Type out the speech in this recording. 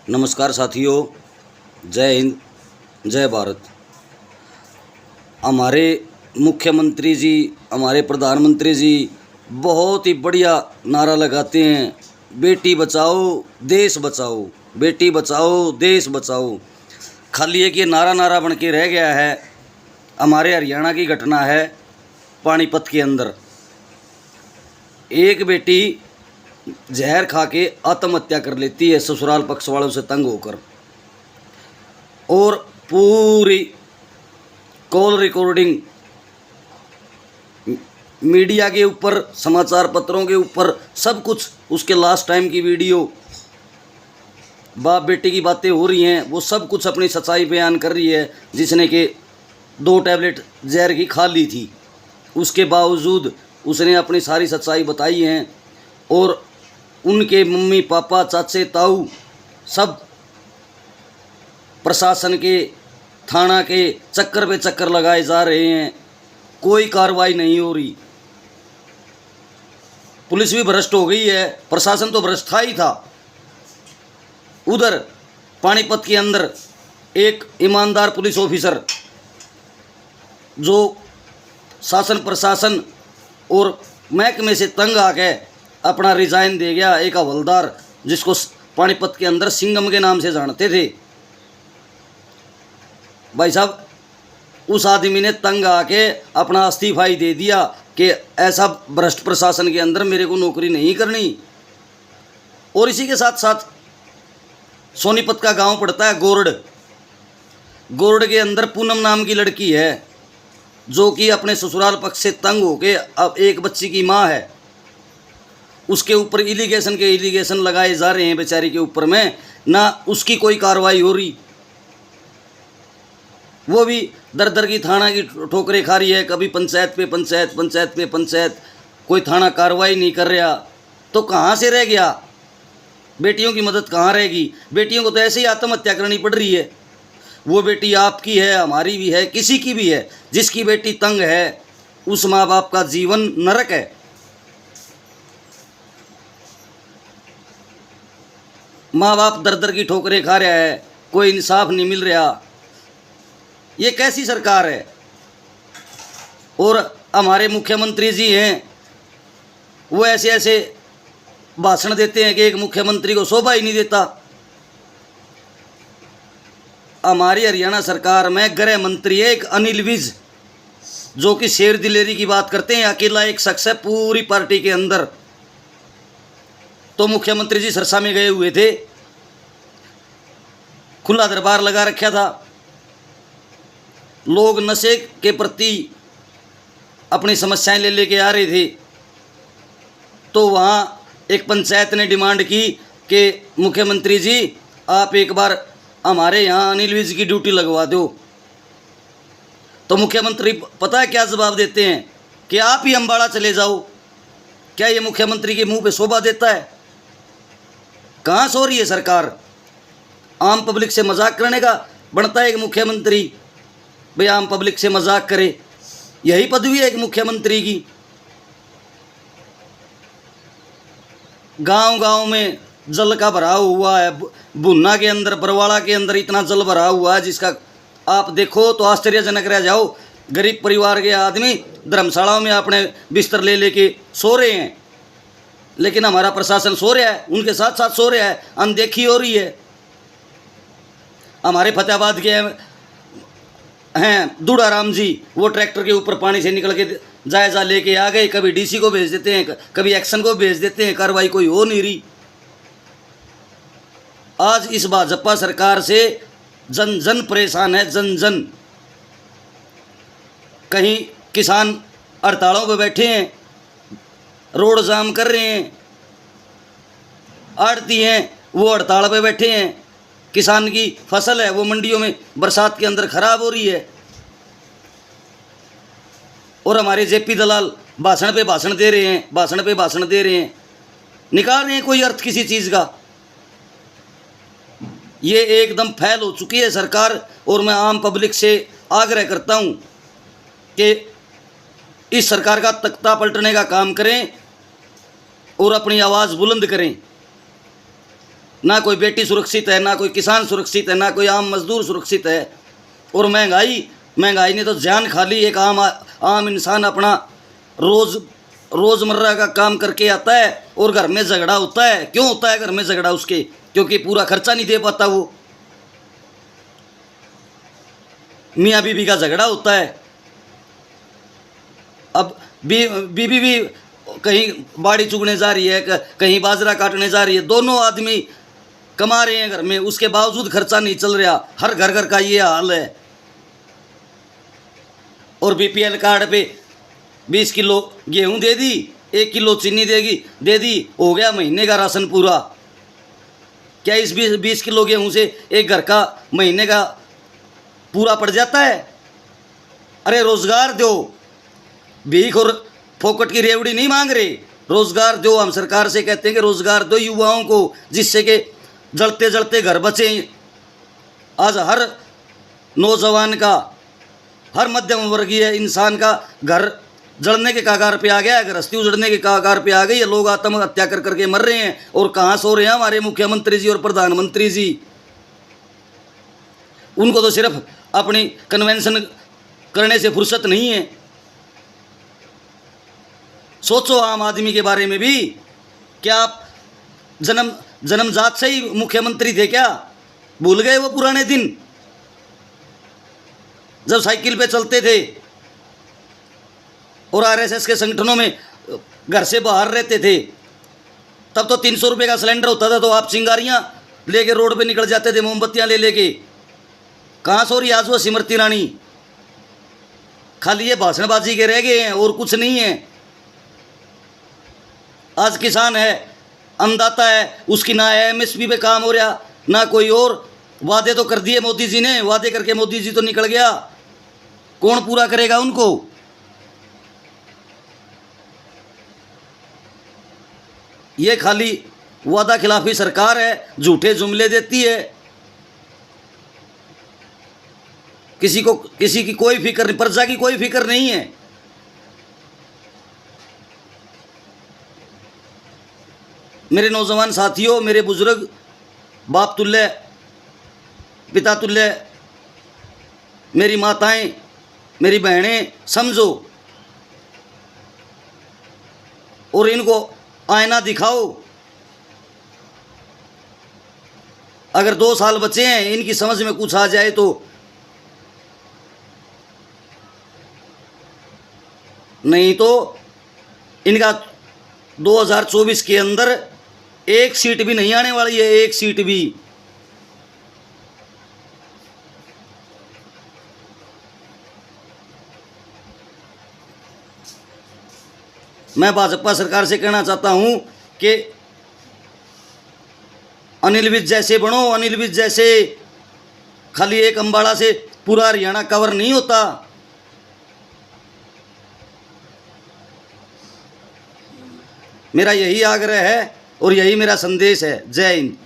नमस्कार साथियों, जय हिंद, जय भारत। हमारे मुख्यमंत्री जी, हमारे प्रधानमंत्री जी बहुत ही बढ़िया नारा लगाते हैं, बेटी बचाओ देश बचाओ, बेटी बचाओ देश बचाओ। खाली एक ये नारा बन के रह गया है। हमारे हरियाणा की घटना है, पानीपत के अंदर एक बेटी जहर खा के आत्महत्या कर लेती है ससुराल पक्ष वालों से तंग होकर, और पूरी कॉल रिकॉर्डिंग मीडिया के ऊपर, समाचार पत्रों के ऊपर, सब कुछ उसके लास्ट टाइम की वीडियो, बाप बेटे की बातें हो रही हैं, वो सब कुछ अपनी सच्चाई बयान कर रही है। जिसने कि 2 टैबलेट जहर की खा ली थी, उसके बावजूद उसने अपनी सारी सच्चाई बताई है। और उनके मम्मी पापा, चाचे ताऊ सब प्रशासन के, थाना के चक्कर पे चक्कर लगाए जा रहे हैं, कोई कार्रवाई नहीं हो रही। पुलिस भी भ्रष्ट हो गई है, प्रशासन तो भ्रष्ट था ही था। उधर पानीपत के अंदर एक ईमानदार पुलिस ऑफिसर जो शासन प्रशासन और महकमे से तंग आ गए अपना रिजाइन दे गया। एक हवलदार जिसको पानीपत के अंदर सिंघम के नाम से जानते थे, भाई साहब उस आदमी ने तंग आके अपना इस्तीफा ही दे दिया कि ऐसा भ्रष्ट प्रशासन के अंदर मेरे को नौकरी नहीं करनी। और इसी के साथ साथ सोनीपत का गांव पड़ता है गोरड। गोरड के अंदर पूनम नाम की लड़की है जो कि अपने ससुराल पक्ष से तंग होके अब एक बच्ची की माँ है। उसके ऊपर इलीगेशन लगाए जा रहे हैं बेचारी के ऊपर में, ना उसकी कोई कार्रवाई हो रही। वो भी दर दर की थाना की ठोकरें खा रही है, कभी पंचायत पे पंचायत, पंचायत पे पंचायत, कोई थाना कार्रवाई नहीं कर रहा। तो कहाँ से रह गया, बेटियों की मदद कहाँ रहेगी? बेटियों को तो ऐसे ही आत्महत्या करनी पड़ रही है। वो बेटी आपकी है, हमारी भी है, किसी की भी है। जिसकी बेटी तंग है उस माँ बाप का जीवन नरक है। माँ बाप दर दर की ठोकरें खा रहा है, कोई इंसाफ नहीं मिल रहा। ये कैसी सरकार है? और हमारे मुख्यमंत्री जी हैं, वो ऐसे ऐसे भाषण देते हैं कि एक मुख्यमंत्री को शोभा ही नहीं देता। हमारी हरियाणा सरकार में गृह मंत्री है एक अनिल विज, जो कि शेर दिलेरी की बात करते हैं, अकेला एक शख्स है पूरी पार्टी के अंदर। तो मुख्यमंत्री जी सरसा में गए हुए थे, खुला दरबार लगा रखा था। लोग नशे के प्रति अपनी समस्याएं ले लेके आ रहे थे। तो वहाँ एक पंचायत ने डिमांड की कि मुख्यमंत्री जी आप एक बार हमारे यहाँ अनिल विज की ड्यूटी लगवा दो। तो मुख्यमंत्री पता है क्या जवाब देते हैं कि आप ही अम्बाड़ा चले जाओ। क्या ये मुख्यमंत्री के मुंह पे शोभा देता है? कहाँ सो रही है सरकार? आम पब्लिक से मजाक करने का बनता है एक मुख्यमंत्री, भाई आम पब्लिक से मजाक करे, यही पदवी है एक मुख्यमंत्री की। गांव गांव में जल का भराव हुआ है, भुन्ना के अंदर, बरवाड़ा के अंदर इतना जल भरा हुआ है जिसका आप देखो तो आश्चर्यजनक रह जाओ। गरीब परिवार के आदमी धर्मशालाओं में अपने बिस्तर ले लेके सो रहे हैं, लेकिन हमारा प्रशासन सो रहा है, उनके साथ साथ सो रहा है, अनदेखी हो रही है। हमारे फतेहाबाद के हैं दूड़ाराम जी, वो ट्रैक्टर के ऊपर पानी से निकल के जायजा लेके आ गए, कभी डीसी को भेज देते हैं, कभी एक्शन को भेज देते हैं, कार्रवाई कोई हो नहीं रही। आज इस भाजपा सरकार से जन जन परेशान है, जन जन। कहीं किसान हड़तालों पे बैठे हैं, रोड जाम कर रहे हैं, आड़ती हैं वो हड़ताल पे बैठे हैं, किसान की फसल है वो मंडियों में बरसात के अंदर खराब हो रही है। और हमारे जेपी दलाल भाषण पे भाषण दे रहे हैं, भाषण पे भाषण दे रहे हैं, निकाल रहे हैं कोई अर्थ किसी चीज़ का। ये एकदम फैल हो चुकी है सरकार। और मैं आम पब्लिक से आग्रह करता हूँ कि इस सरकार का तख्ता पलटने का काम करें और अपनी आवाज़ बुलंद करें। ना कोई बेटी सुरक्षित है, ना कोई किसान सुरक्षित है, ना कोई आम मजदूर सुरक्षित है। और महंगाई ने तो जान खा ली। एक आम इंसान अपना रोज़मर्रा का काम करके आता है और घर में झगड़ा होता है। क्यों होता है घर में झगड़ा? उसके क्योंकि पूरा खर्चा नहीं दे पाता वो। मियाँ बीवी का झगड़ा होता है। अब बीवी भी कहीं बाड़ी चुगने जा रही है, कहीं बाजरा काटने जा रही है, दोनों आदमी कमा रहे हैं घर में, उसके बावजूद खर्चा नहीं चल रहा। हर घर का ये हाल है। और बीपीएल कार्ड पे 20 किलो गेहूं दे दी, 1 किलो चीनी दे दी, हो गया महीने का राशन पूरा। क्या इस 20 किलो गेहूं से एक घर का महीने का पूरा पड़ जाता है? अरे रोजगार दो, भीख और फोकट की रेवड़ी नहीं मांग रहे, रोजगार दो। हम सरकार से कहते हैं कि रोजगार दो युवाओं को, जिससे कि जलते जलते घर बचे। आज हर नौजवान का, हर मध्यम वर्गीय इंसान का घर जलने के कगार पे आ गया है, गृहस्थी उजड़ने के कगार पे आ गई है। लोग आत्महत्या कर करके मर रहे हैं। और कहाँ सो रहे हैं हमारे मुख्यमंत्री जी और प्रधानमंत्री जी? उनको तो सिर्फ अपनी कन्वेंशन करने से फुर्सत नहीं है। सोचो आम आदमी के बारे में भी। क्या आप जन्मजात से ही मुख्यमंत्री थे क्या? भूल गए वो पुराने दिन जब साइकिल पे चलते थे और आरएसएस के संगठनों में घर से बाहर रहते थे? तब तो 300 रुपये का सिलेंडर होता था, तो आप चिंगारियां लेके रोड पे निकल जाते थे, मोमबत्तियां ले लेके। कहाँ सो रही आज वो स्मृति ईरानी? खाली ये भाषणबाजी के रह गए हैं और कुछ नहीं है। आज किसान है, अन्नदाता है, उसकी ना एमएसपी पे काम हो रहा, ना कोई और। वादे तो कर दिए मोदी जी ने, वादे करके मोदी जी तो निकल गया। कौन पूरा करेगा उनको? ये खाली वादा खिलाफी सरकार है, झूठे जुमले देती है। किसी की कोई फिक्र नहीं, प्रजा की कोई फिक्र नहीं है। मेरे नौजवान साथियों, मेरे बुजुर्ग, बाप तुल्य, पिता तुल्य, मेरी माताएं, मेरी बहनें, समझो और इनको आईना दिखाओ। अगर 2 साल बचे हैं, इनकी समझ में कुछ आ जाए तो। नहीं तो इनका 2024 के अंदर 1 सीट भी नहीं आने वाली है, 1 सीट भी। मैं भाजपा सरकार से कहना चाहता हूं कि अनिल विज जैसे बनो, अनिल विज जैसे। खाली एक अंबाला से पूरा हरियाणा कवर नहीं होता। मेरा यही आग्रह है और यही मेरा संदेश है। जय हिंद।